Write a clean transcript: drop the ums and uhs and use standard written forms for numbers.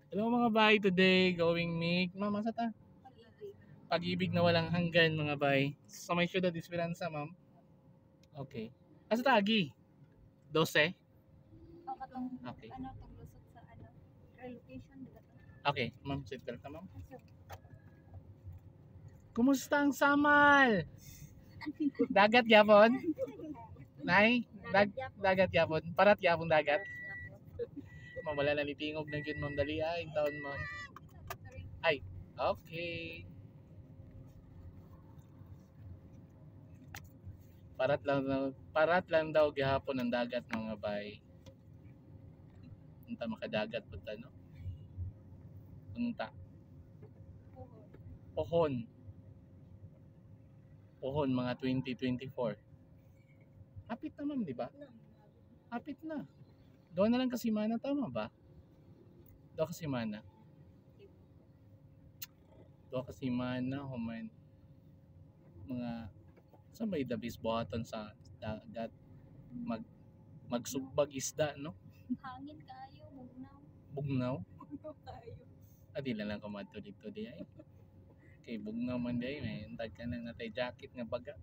Hello mga bay, today going make mama sa ta? Pag-ibig na walang hanggan mga bay. Sa may syudad Esperanza, ma'am. Okay. Asa ta agi? 12? O katong Okay. ano tong lusot sa ano relocation dito. Okay, ma'am, sit ka ma'am. Kumusta ang samal? Dagat yapon? Nay, dagat yapon. Parat yapon dagat. Ma'am, wala na litingog na gyud ma'am dali ay taon ma'am. Ay, okay. Parat lang daw gihapon ang dagat mga bay. Punta makadagat punta no. Punta. Pohon. Pohon mga 2024. Hapit na ma'am, di ba? Hapit na. Doon na lang kasi mana, tama ba? Doon kasi mana. Doon kasi mana, human. Mga, saan ba idabis buhaton sa dagat? Magsugbag isda, no? Hangin kayo, bugnaw. Bugnaw. Bugnaw kayo. Di lang kumadto dito di ay. Kay bugnaw man di ay, may tag ka nang natay jacket nga baga.